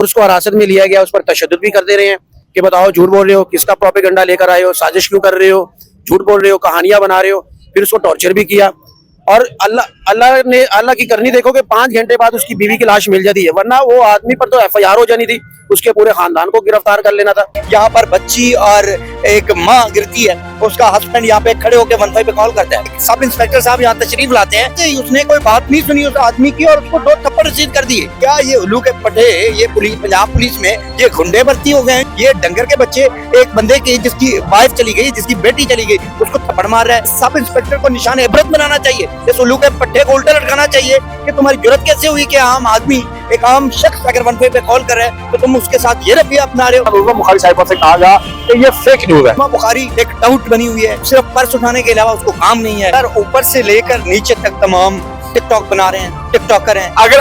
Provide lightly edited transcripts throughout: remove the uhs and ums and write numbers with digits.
उसको हिरासत में लिया गया, उस पर तशद्दुद भी कर दे रहे हैं कि बताओ झूठ बोल रहे हो, किसका प्रोपेगेंडा लेकर आए हो, साजिश क्यों कर रहे हो, झूठ बोल रहे हो, कहानियां बना रहे हो। फिर उसको टॉर्चर भी किया और अल्लाह की करनी देखो कि 5 घंटे बाद उसकी बीवी की लाश मिल जाती है, वरना वो आदमी पर तो FIR हो जानी थी, उसके पूरे खानदान को गिरफ्तार कर लेना था। यहाँ पर बच्ची और एक माँ गिरती है, उसका हस्बैंड यहाँ पे खड़े होकर 15 पे कॉल करता है। सब इंस्पेक्टर साहब यहाँ तशरीफ लाते हैं कि उसने कोई बात नहीं सुनी उस आदमी की और उसको 2 थप्पड़ रसीद कर दिए। क्या ये उल्लू के पट्टे, ये पुलिस, पंजाब पुलिस में ये गुंडे भर्ती हो गए हैं? ये डंगर के बच्चे एक बंदे की जिसकी वाइफ चली गई, जिसकी बेटी चली गई, उसको थप्पड़ मार रहा है। सब इंस्पेक्टर को निशान इबरत बनाना चाहिए, इस उल्लू के पट्टे को उल्टा लटकाना चाहिए कि तुम्हारी जरूरत कैसे हुई कि आम आदमी, एक आम शख्स अगर 15 पे कॉल कर रहा है तो तुम उसके साथ ये रवैया अपना रहे हो। उमर बुखारी साहिबा से कहा गया कि ये फेक न्यूज है। उमर बुखारी एक टाउट बनी हुई है, सिर्फ पर्स उठाने के अलावा उसको काम नहीं है। ऊपर से लेकर नीचे तक तमाम टिकटॉक बना रहे हैं, टिकटॉकर हैं। अगर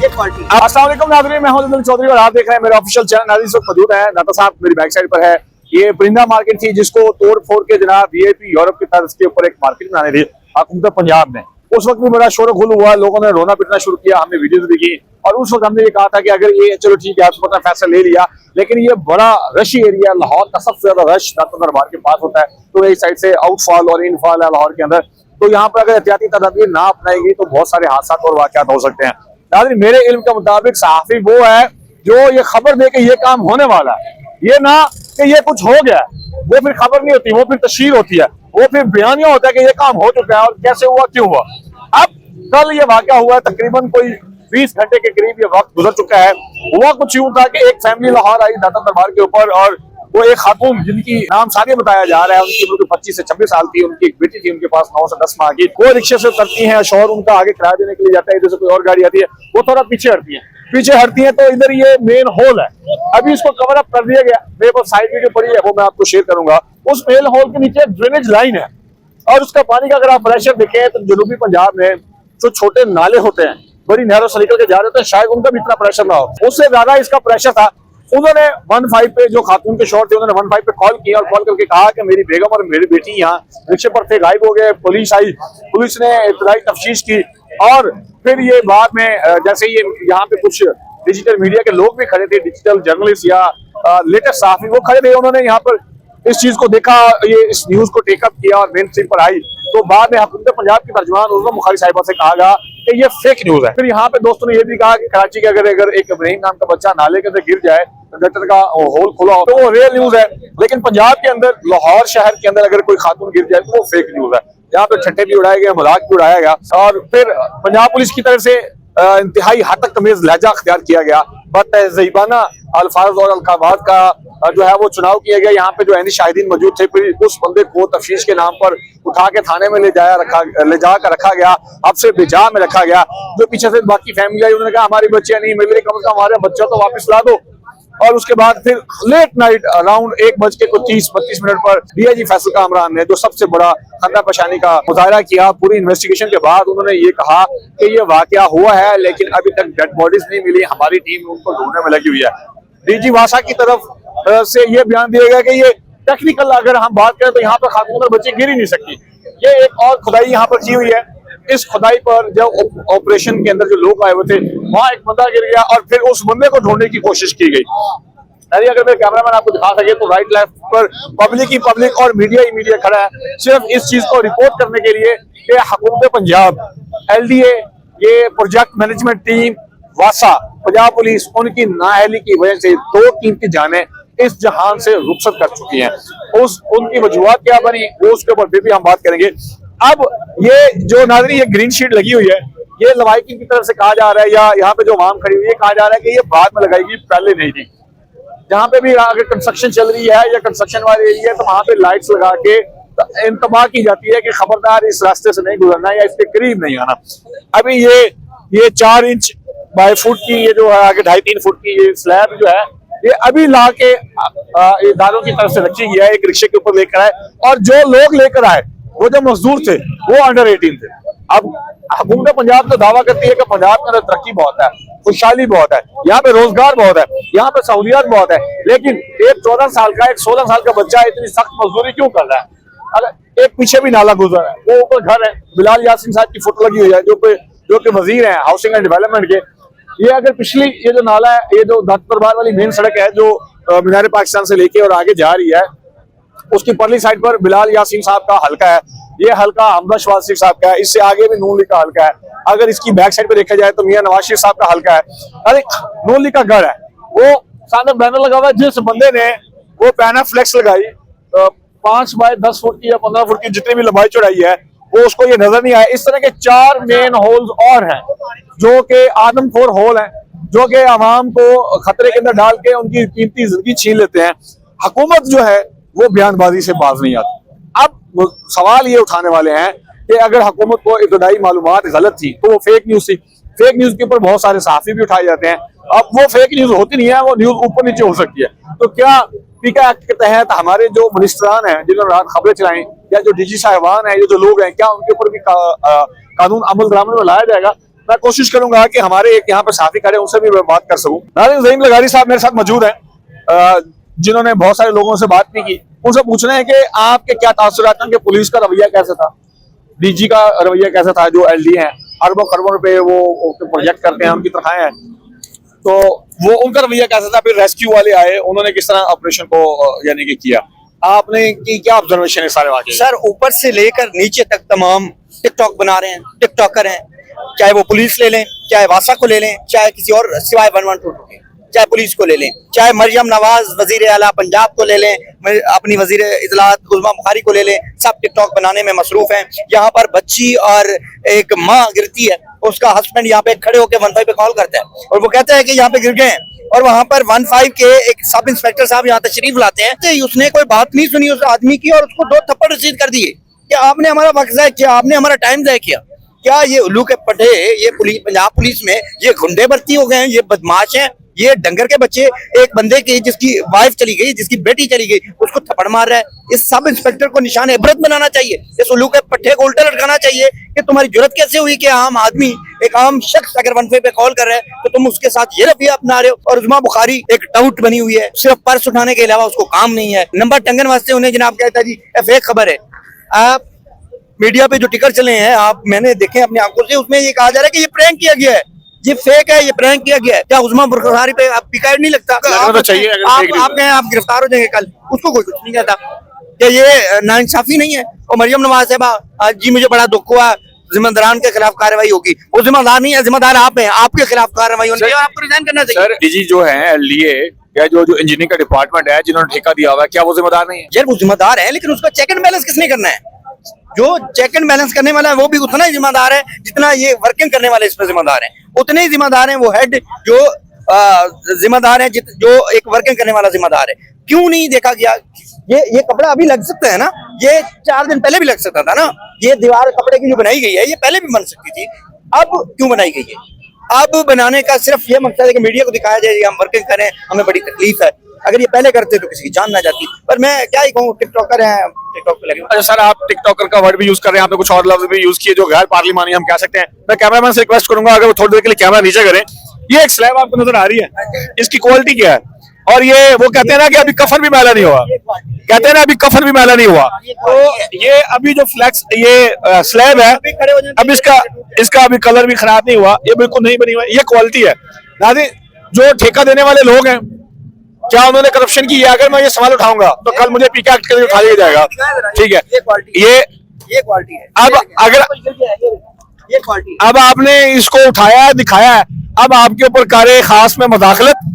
ये क्वालिटी। अस्सलाम वालेकुम नाज़रीन, मैं हूं अब्दुल चौधरी और आप देख रहे हैं मेरा ऑफिशियल चैनल। नाज़रीन इस वक्त मौजूद है, दाता साहब मेरी बैक साइड पर है। ये परिंदा मार्केट थी जिसको तोड़ फोड़ के जनाब VIP यूरोप की तर्ज के ऊपर एक मार्केट बनाने थी हुकूमत पंजाब ने। उस वक्त भी बड़ा शोर गुल हुआ, लोगों ने रोना पिटना शुरू किया, हमने वीडियोस भी की और उस वक्त हमने ये कहा था कि अगर ये चलो ठीक है आपको फैसला ले लिया, लेकिन ये बड़ा रशी एरिया, लाहौर का सबसे ज्यादा रश दाता दरबार के पास होता है, तो एक साइड से आउटफॉल और इनफॉल है लाहौर के अंदर, तो यहाँ पर अगर एहतियाती तदाबीर ना अपनाएगी तो बहुत सारे हादसा और वाकयात हो सकते हैं। नाज़रीन मेरे इल्म के मुताबिक सहाफी वो है जो ये खबर दे के ये काम होने वाला है, ये ना कि ये कुछ हो गया, वो फिर खबर नहीं होती, वो फिर तशहीर होती है, वो फिर बयानिया होता है कि ये काम हो चुका है और कैसे हुआ, क्यों हुआ। अब कल ये वाकया हुआ है, तकरीबन कोई 20 घंटे के करीब ये वक्त गुजर चुका है। हुआ कुछ यूं था कि एक फैमिली लाहौर आई दाता दरबार के ऊपर और वो एक खातून जिनकी नाम सानिया बताया जा रहा है, उनकी उम्र 25 से 26 साल थी, उनकी एक बेटी थी उनके पास 9 से 10 माह की। वो रिक्शे से उतरती हैं, शौहर उनका आगे किराया देने के लिए जाता है, इधर से कोई और गाड़ी आती है, वो थोड़ा पीछे हटती है तो इधर ये मेन होल है, अभी इसको कवर अप कर दिया गया। मेरे पास साइड वीडियो पड़ी है, वो मैं आपको शेयर करूंगा। उस मेन होल के नीचे ड्रेनेज लाइन है और उसका पानी का अगर आप प्रेशर देखें तो जनूबी पंजाब में जो छोटे नाले होते हैं, बड़ी नहरों से निकल के जा रहे होते हैं, शायद उनका भी इतना प्रेशर ना हो, उससे ज्यादा इसका प्रेशर था। उन्होंने 15 पे, जो खातून के शौहर थे, उन्होंने 15 पे कॉल किया और कॉल करके कहा कि मेरी बेगम और मेरी बेटी यहाँ रिक्शे पर थे, गायब हो गए। पुलिस आई, पुलिस ने इब्तदाई तफ्तीश की और फिर ये बाद में जैसे ये यहाँ पे कुछ डिजिटल मीडिया के लोग भी खड़े थे, डिजिटल जर्नलिस्ट या लेटेस्ट सहाफी, वो खड़े थे, उन्होंने यहाँ पर इस चीज को देखा, ये इस न्यूज को टेकअप किया और मेन स्ट्रीम पर आई। तो बाद में हुकूमत पंजाब की तर्जुमान उमर बुखारी साहिबा से कहा गया कि ये फेक न्यूज है। फिर यहाँ पे दोस्तों ने ये भी कहा कि कराची के अगर एक इब्राहिम नाम का बच्चा नाले के अंदर गिर जाए, कंडक्टर का होल खुला हो, तो वो रियल न्यूज है, लेकिन पंजाब के अंदर लाहौर शहर के अंदर अगर कोई खातून गिर जाए तो वो फेक न्यूज है। यहाँ पे छट्टे भी उड़ाए गए, मजाक भी उड़ाया गया और फिर पंजाब पुलिस की तरफ से इंतहाई हद तक तमीज लहजा अख्तियार किया गया, बतज़ीबाना अल्फाज और अलकाबात का जो है वो चुनाव किया गया। यहाँ पे जो ऐनी शाहिदीन मौजूद थे, फिर उस बंदे को तफ्तीश के नाम पर उठा के थाने में ले जाकर रखा गया, अब से बेजा में रखा गया। जो पीछे से बाकी फैमिली आई, उन्होंने कहा हमारी बच्चियां नहीं मिल रही, कम से कम हमारे बच्चा तो वापस ला दो। और उसके बाद फिर लेट नाइट अराउंड 1:30-32 पर DIG फैसल कामरान ने जो सबसे बड़ा खतरा परेशानी का मुजाहरा किया, पूरी इन्वेस्टिगेशन के बाद उन्होंने ये कहा कि ये वाकया हुआ है लेकिन अभी तक डेड बॉडीज नहीं मिली, हमारी टीम उनको ढूंढने में लगी हुई है। DG वासा की तरफ से ये बयान दिया गया कि ये टेक्निकल अगर हम बात करें तो यहाँ पर खातून और बच्चे गिर ही नहीं सकती। ये एक और खुदाई यहाँ पर की हुई है, इस खुदाई पर जब ऑपरेशन के अंदर जो लोग आए हुए थे, वहां एक बंदा गिर गया और फिर उस बंदे को ढूंढने की कोशिश की गई। अगर मेरे कैमरामैन आपको दिखा सके तो राइट लेफ्ट पर पब्लिक और मीडिया ही मीडिया खड़ा है, सिर्फ इस चीज को रिपोर्ट करने के लिए कि हुकूमत पंजाब, LDA, ये प्रोजेक्ट मैनेजमेंट टीम, वासा, पंजाब पुलिस, उनकी नाअहली की वजह से 2 कीमती जानें इस जहान से रुखसत कर चुकी हैं। उनकी वजूहत क्या बनी वो उसके ऊपर भी हम बात करेंगे। अब ये जो नाज़रीन ये ग्रीन शीट लगी हुई है, ये लवाइकिन की तरफ से कहा जा रहा है या यहाँ पे जो आवाम खड़ी हुई है, कहा जा रहा है कि ये बाद में लगाएगी, पहले नहीं थी। जहाँ पे भी अगर कंस्ट्रक्शन चल रही है या कंस्ट्रक्शन वाले एरिया है तो वहां पे लाइट्स लगा के इंतबाह की जाती है कि खबरदार इस रास्ते से नहीं गुजरना या इसके करीब नहीं आना। अभी ये 4 इंच बाय फुट की ये जो है आगे 2.5-3 फुट की ये स्लैब जो है, ये अभी ला के इदारों की तरफ से रखी गई है, एक रिक्शे के ऊपर लेकर आए और जो लोग लेकर आए वो जो मजदूर थे वो अंडर 18 थे। अब हुकूमत पंजाब तो दावा करती है कि पंजाब के अंदर तरक्की बहुत है, खुशहाली बहुत है, यहाँ पे रोजगार बहुत है, यहाँ पे सहूलियत बहुत है, लेकिन एक 14 साल का, एक 16 साल का बच्चा इतनी सख्त मजदूरी क्यों कर रहा है? अगर एक पीछे भी नाला गुजर है, वो ऊपर घर है, बिलाल यासीन साहब की फोटो लगी हुई है जो कि वजीर है हाउसिंग एंड डेवलपमेंट के, ये अगर पिछली ये जो नाला है, ये जो दत्त दरबार वाली मेन सड़क है जो मीनार पाकिस्तान से लेके और आगे जा रही है, उसकी परली साइड पर बिलाल यासीन साहब का हलका है, ये हलका हमदा शवाज शरीफ साहब का है, इससे आगे भी नून लीग का हलका है। अगर इसकी बैक साइड पे देखा जाए तो मियां नवाज शरीफ साहब का हलका है, अरे नून लीग का गढ़ है। वो सामने बैनर लगा हुआ है, जिस बंदे ने वो पैना फ्लेक्स लगाई 5 बाय 10 फुट की या 15 फुट की जितनी भी लंबाई चौड़ाई है, वो उसको ये नजर नहीं आया। इस तरह के 4 मेन होल्स और हैं जो कि आदमखोर होल हैं, जो कि आवाम को खतरे के अंदर डाल के उनकी कीमती जिंदगी छीन लेते हैं। हुकूमत जो है वो बयानबाजी से बाज नहीं आती। अब सवाल ये उठाने वाले हैं कि अगर हुकूमत को इब्तदाई मालूमात गलत थी तो वो फेक न्यूज थी। फेक न्यूज के ऊपर बहुत सारे सहाफी भी उठाए जाते हैं। अब वो फेक न्यूज होती नहीं है, वो न्यूज ऊपर नीचे हो सकती है। तो क्या पीका एक्ट के तहत हमारे जो मिनिस्टरान हैं जिन्होंने रात खबरें चलाई, या जो डीजी साहिबान हैं, ये जो लोग हैं, क्या उनके ऊपर भी कानून अमल दरामद में लाया जाएगा? मैं कोशिश करूंगा कि हमारे एक यहाँ पर सहाफी खड़े उनसे भी मैं बात कर सकूं। नाज़रीन, ज़हीम लगारी साहब मेरे साथ मौजूद हैं, जिन्होंने बहुत सारे लोगों से बात नहीं की। उनसे पूछना है कि आपके क्या तासुरात हैं कि पुलिस का रवैया कैसा था, डीजी का रवैया कैसा था, जो एलडी हैं अरबों खरबों रुपए वो प्रोजेक्ट करते हैं, उनकी तनख्वाहें हैं, तो वो उनका रवैया कैसा था? फिर रेस्क्यू वाले आए, उन्होंने किस तरह ऑपरेशन को यानी कि किया? आपने की क्या ऑब्जर्वेशन है सारे वाकये? सर, ऊपर से लेकर नीचे तक तमाम टिकटॉक बना रहे हैं, टिकटॉकर हैं, चाहे वो पुलिस ले लें, चाहे वासा को ले लें, चाहे किसी और सिवाय 112 के, चाहे पुलिस को ले लें, चाहे मरियम नवाज वजीर आला पंजाब को ले लें, अपनी वजीर इत्तलात उज़्मा बुखारी को ले लें, सब टिकटॉक बनाने में मसरूफ हैं। यहाँ पर बच्ची और एक माँ गिरती है, उसका हस्बैंड यहाँ पे खड़े होकर 15 पे कॉल करता है और वो कहता है कि यहाँ पे गिर गए हैं, और वहां पर 15 के एक सब इंस्पेक्टर साहब यहाँ तशरीफ लाते हैं, तो उसने कोई बात नहीं सुनी उस आदमी की और उसको 2 थप्पड़ रसीद कर दिए कि आपने हमारा वक्त ज़ाया किया, आपने हमारा टाइम ज़ाया किया। क्या ये उल्लू के पट्टे, ये पुलिस, पंजाब पुलिस में ये गुंडे भर्ती हो गए हैं, ये बदमाश हैं, ये डंगर के बच्चे। एक बंदे की जिसकी वाइफ चली गई, जिसकी बेटी चली गई, उसको थप्पड़ मार रहा है। इस सब इंस्पेक्टर को निशान इबरत बनाना चाहिए, इस उल्लू के पट्टे को उल्टा लटकाना चाहिए कि तुम्हारी जुर्रत कैसे हुई कि आम आदमी, एक आम शख्स अगर 15 पे कॉल कर रहा है तो तुम उसके साथ ये रवैया अपना रहे हो। और उज़्मा बुखारी एक डाउट बनी हुई है, सिर्फ पर्स उठाने के अलावा उसको काम नहीं है। नंबर टंगन वास्ते उन्हें जनाब कहता है जी फेक खबर है। आप मीडिया पे जो टिकर चले हैं, आप मैंने देखे अपनी आंखों से, उसमें ये कहा जा रहा है कि ये प्रैंक किया गया है, ये फेक है, ये प्रैंक किया गया है। क्या उज़्मा बुखारी पे आप पिकायत नहीं लगता? तो चाहिए आप गिरफ्तार हो जाएंगे कल, उसको कोई कुछ नहीं कहता। क्या ये नाइंसाफी नहीं है? और मरियम नवाज साहब, जी मुझे बड़ा दुख हुआ, जिम्मेदारान के खिलाफ कार्रवाई होगी। वो जिम्मेदार नहीं है, जिम्मेदार आप हैं, आपके खिलाफ कार्रवाई होनी चाहिए, आपको रिजाइन करना चाहिए। सर, डीजी जो है एलडीए या जो इंजीनियरिंग का डिपार्टमेंट है, जिन्होंने ठेका दिया हुआ है, क्या वो जिम्मेदार नहीं है? यार वो जिम्मेदार है, लेकिन उसका चेक एंड बैलेंस किसने करना है? जो चेक एंड बैलेंस करने वाला है वो भी उतना ही जिम्मेदार है जितना ये वर्किंग करने वाले इसमें जिम्मेदार हैं, उतने ही जिम्मेदार हैं वो हेड जो जिम्मेदार है, जो एक वर्किंग करने वाला जिम्मेदार है। क्यों नहीं देखा गया? ये कपड़ा अभी लग सकता है ना, ये 4 दिन पहले भी लग सकता था ना। ये दीवार कपड़े की जो बनाई गई है, ये पहले भी बन सकती थी, अब क्यों बनाई गई है? अब बनाने का सिर्फ ये मकसद है कि मीडिया को दिखाया जाए हम वर्किंग करें, हमें बड़ी तकलीफ है। अगर ये पहले करते तो किसी की जान ना जाती। पर मैं क्या ही कहूँ, टिकटॉकर हैं, टिकटॉक पे लगे। अच्छा सर, आप टिकटॉकर का वर्ड भी यूज कर रहे हैं, आपने कुछ और लफ्ज भी यूज किए जो गैर पार्लिमानी हम कह सकते हैं। मैं कैमरामैन से रिक्वेस्ट करूंगा अगर वो थोड़ी देर के लिए कैमरा नीचे करें। ये एक स्लैब आपको नजर आ रही है, इसकी क्वालिटी क्या है? और ये वो कहते हैं ना कि अभी कफन भी मैला नहीं हुआ, कहते हैं ना अभी कफन भी मैला नहीं हुआ, तो ये अभी जो फ्लैक्स ये स्लैब है, अब इसका अभी कलर भी खराब नहीं हुआ, ये बिल्कुल नहीं बनी हुआ, ये क्वालिटी है। नाज़रीन, जो ठेका देने वाले लोग हैं, क्या उन्होंने करप्शन की है? अगर मैं ये सवाल उठाऊंगा तो कल मुझे पीका एक्ट के लिए उठा लिया जाएगा। ठीक है, ये क्वालिटी है। अब अगर ये क्वालिटी, अब आपने इसको उठाया, दिखाया है, अब आपके ऊपर कारे खास में मदाखलत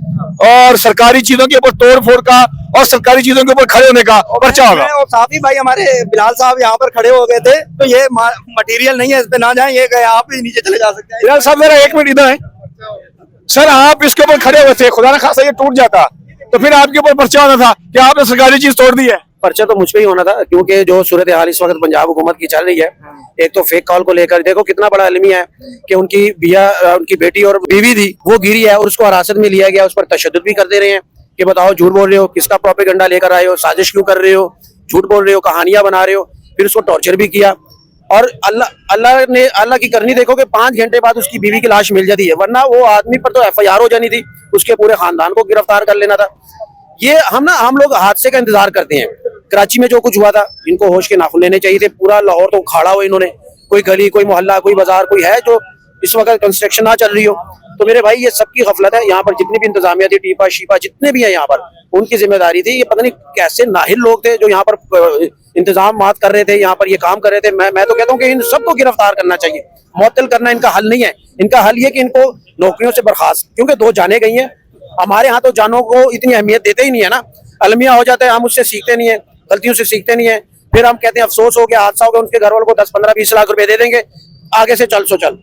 और सरकारी चीजों के ऊपर तोड़ फोड़ का और सरकारी चीजों के ऊपर खड़े होने का पर्चा होगा। और साफी भाई हमारे बिलाल साहब यहाँ पर खड़े हो गए थे, तो ये मटेरियल नहीं है, इस पे ना जाए, ये आप ही नीचे चले जा सकते हैं। बिलाल साहब मेरा 1 मिनट इधर है सर, आप इसके ऊपर खड़े हुए थे, खुदा ना खासा ये टूट जाता तो फिर आपके ऊपर पर्चा होना था कि आपने सरकारी चीज तोड़ दी है। पर्चा तो मुझ पे ही होना था, क्योंकि जो सूरत हाल इस वक्त पंजाब हुकूमत की चल रही है, एक तो फेक कॉल को लेकर देखो कितना बड़ा अलमिया है कि उनकी बेटी और बीवी थी, वो गिरी है और उसको हिरासत में लिया गया, उस पर तशद्दुद भी कर दे रहे हैं कि बताओ झूठ बोल रहे हो, किसका प्रोपेगेंडा लेकर आए हो, साजिश क्यों कर रहे हो, झूठ बोल रहे हो, कहानियां बना रहे हो। फिर उसको टॉर्चर भी किया और अल्लाह की करनी देखो कि 5 घंटे बाद उसकी बीवी की लाश मिल जाती है, वरना वो आदमी पर तो FIR हो जानी थी, उसके पूरे खानदान को गिरफ्तार कर लेना था। ये हम लोग हादसे का इंतजार करते हैं। कराची में जो कुछ हुआ था, इनको होश के नाखून लेने चाहिए थे। पूरा लाहौर तो उखाड़ा हुआ इन्होंने, कोई गली, कोई मोहल्ला, कोई बाजार, कोई है जो इस वक्त कंस्ट्रक्शन ना चल रही हो, तो मेरे भाई ये सबकी गफलत है। यहाँ पर जितनी भी इंतजामिया थी, टीपा शीपा जितने भी हैं यहाँ पर, उनकी जिम्मेदारी थी। ये पता नहीं कैसे नाहिल लोग थे जो यहाँ पर इंतजाम कर रहे थे, यहाँ पर ये काम कर रहे थे। मैं तो कहता हूँ कि इन सबको गिरफ्तार करना चाहिए। मुअत्तल करना इनका हल नहीं है। इनका हल ये कि इनको नौकरियों से बर्खास्त, क्योंकि 2 जाने गई हैं। हमारे यहाँ तो जानों को इतनी अहमियत देते ही नहीं है ना। अलमिया हो जाता है, हम उससे सीखते नहीं है, गलतियों से सीखते नहीं है। फिर हम कहते हैं अफसोस हो गया, हादसा हो गया, उनके घर वालों को 10, 15, 20 लाख रुपए दे देंगे, आगे से चल सो चल।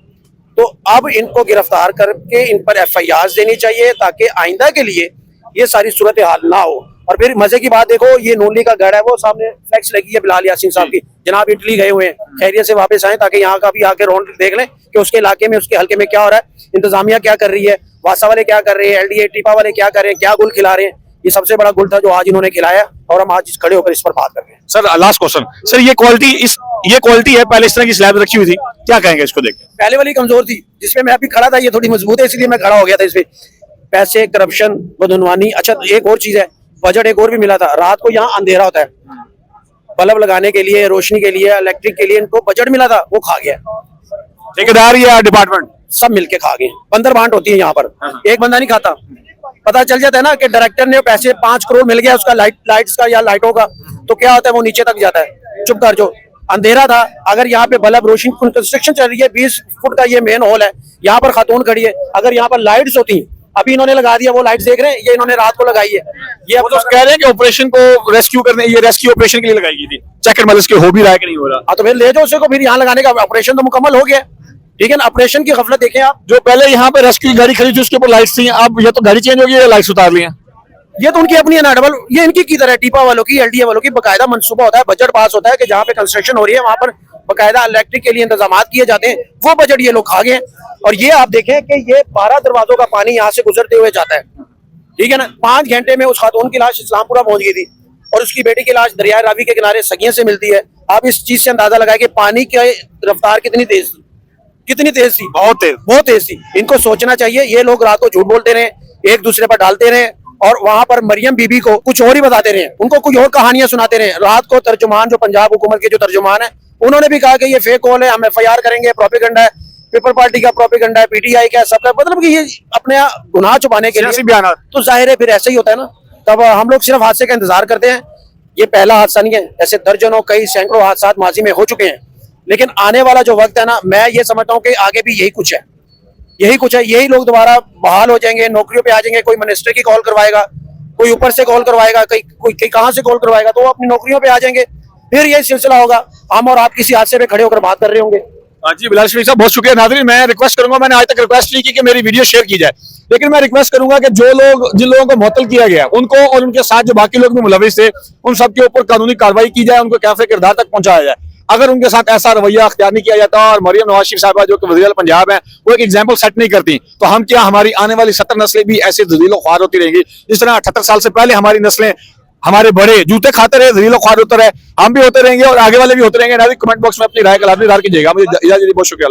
तो अब इनको गिरफ्तार करके इन पर FIR देनी चाहिए ताकि आइंदा के लिए ये सारी सूरत हाल ना हो। और फिर मजे की बात देखो, ये नूनली का गढ़ है, वो सामने फ्लैक्स लगी है बिलाल यासीन साहब की। जनाब इटली गए हुए हैं, खैरियत से वापस आए ताकि यहाँ का भी आके रौनक देख लें कि उसके इलाके में, उसके हल्के में क्या हो रहा है, इंतजामिया क्या कर रही है, वासा वाले क्या कर रहे हैं, LDA टीपा वाले क्या कर रहे हैं, क्या गुल खिला रहे हैं। ये सबसे बड़ा गुल था जो आज इन्होंने खिलाया, और हम आज खड़े होकर इस पर बात कर रहे हैं। सर लास्ट क्वेश्चन, सर ये क्वालिटी है, पहले इस तरह की स्लैब रखी हुई थी, क्या कहेंगे इसको देख के? पहले वाली कमजोर थी, जिसमें मैं अभी खड़ा था, ये थोड़ी मजबूत है, इसलिए मैं खड़ा हो गया था। इसमें पैसे, करप्शन, बदनवानी। अच्छा एक और चीज है, बजट एक और भी मिला था। रात को यहाँ अंधेरा होता है, बल्ब लगाने के लिए, रोशनी के लिए, इलेक्ट्रिक के लिए इनको बजट मिला था, वो खा गया। ठेकेदार या डिपार्टमेंट सब मिलके खा गए। बंदर बांट होती है यहाँ पर, एक बंदा नहीं खाता। पता चल जाता है ना कि डायरेक्टर ने पैसे 5 करोड़ मिल गया उसका लाइट्स का या लाइटों का, तो क्या होता है, वो नीचे तक जाता है। चुप कर, जो अंधेरा था, अगर यहाँ पे बल्ब रोशनी, कंस्ट्रक्शन चल रही है, 20 फुट का ये मेन हॉल है, यहाँ पर खातून खड़ी है, अगर यहाँ पर लाइट्स होती, अभी इन्होंने लगा दिया, वो लाइट्स देख रहे हैं, ये इन्होंने रात को लगाई है। ये वो तो कह रहे हैं कि ऑपरेशन को रेस्क्यू करने, ये रेस्क्यू ऑपरेशन के लिए लगाई गई थी, चेक एंड बैलेंस के हो भी रहा है कि नहीं हो रहा। तो फिर ले जाओ उसे को, फिर यहाँ लगाने का ऑपरेशन तो मुकम्मल हो गया, ठीक है ना। ऑपरेशन की गफलत देखें आप। जो पहले यहाँ पे रेस्क्यू की गाड़ी खड़ी थी उसके ऊपर लाइट्स थी, अब ये तो गाड़ी चेंज हो गई है, लाइट्स उतार ली हैं। ये तो उनकी अपनी है ना डबल, ये इनकी की तरह टीपा वालों की, LDA वालों की बकायदा मनसूबा होता है, बजट पास होता है कि जहाँ पे कंस्ट्रक्शन हो रही है वहां पर बकायदा इलेक्ट्रिक के लिए इंतजाम किए जाते हैं, वो बजट ये लोग खा गए। और ये आप देखें कि ये 12 दरवाजों का पानी यहाँ से गुजरते हुए जाता है, ठीक है ना। 5 घंटे में उस खातून की लाश इस्लामपुरा पहुंच गई थी, और उसकी बेटी की लाश दरिया रावी के किनारे सगियों से मिलती है। आप इस चीज से अंदाजा लगाए कि पानी की रफ्तार कितनी तेज थी, कितनी तेज थी, बहुत तेज थी। इनको सोचना चाहिए। ये लोग रात को झूठ बोलते रहे, एक दूसरे पर डालते रहे, और वहां पर मरियम बीबी को कुछ और ही बताते रहे, उनको कुछ और कहानियां सुनाते रहे। रात को तर्जुमान, जो पंजाब हुकूमत के जो तर्जुमान है, उन्होंने भी कहा कि ये फेक कॉल है, हम FIR करेंगे, प्रोपेगेंडा है, पीपल पार्टी का प्रोपेगेंडा है, PTI का, सबका, मतलब कि ये अपने गुनाह छुपाने के लिए बयान। तो जाहिर है फिर ऐसे ही होता है ना। तब हम लोग सिर्फ हादसे का इंतजार करते हैं। ये पहला हादसा नहीं है, ऐसे दर्जनों, कई सैकड़ों हादसा माजी में हो चुके हैं। लेकिन आने वाला जो वक्त है ना, मैं ये समझता हूँ कि आगे भी यही कुछ है, यही कुछ है। यही लोग दोबारा बहाल हो जाएंगे, नौकरियों पे आ जाएंगे। कोई मिनिस्टर की कॉल करवाएगा, कोई ऊपर से कॉल करवाएगा, कोई कहाँ से कॉल करवाएगा, तो वो अपनी नौकरियों पे आ जाएंगे। फिर यही सिलसिला होगा, हम और आप किसी हादसे पे खड़े होकर बात कर रहे होंगे। जी बिलाल शफीक साहब, बहुत शुक्रिया। नाज़रीन, मैं रिक्वेस्ट करूंगा, मैंने आज तक रिक्वेस्ट नहीं की कि मेरी वीडियो शेयर की जाए, लेकिन मैं रिक्वेस्ट करूंगा कि जो लोग, जिन लोगों को मुअत्तल किया गया, उनको और उनके साथ जो बाकी लोग भी मुलविस थे, उन सबके ऊपर कानूनी कार्रवाई की जाए, उनको कैफे किरदार तक पहुंचाया जाए। अगर उनके साथ ऐसा रवैया अख्तियार नहीं किया जाता, और मरियम नवाज शरीफ साहबा जो कि वज़ीर आला पंजाब है, वो एक एग्जाम्पल सेट नहीं करती, तो हम क्या, हमारी आने वाली 70 नस्लें भी ऐसे ज़लील ख्वार होती रहेंगी। जिस तरह 78 साल से पहले हमारी नस्लें, हमारे बड़े जूते खाते रहे, ज़लील ख्वार होते रहे, हम भी होते रहेंगे और आगे वाले भी होते रहेंगे। नाज़रीन, कमेंट बॉक्स में अपनी राय का लाजमी इज़हार कीजिएगा। मुझे इजाज़त दीजिए, बहुत शुक्रिया।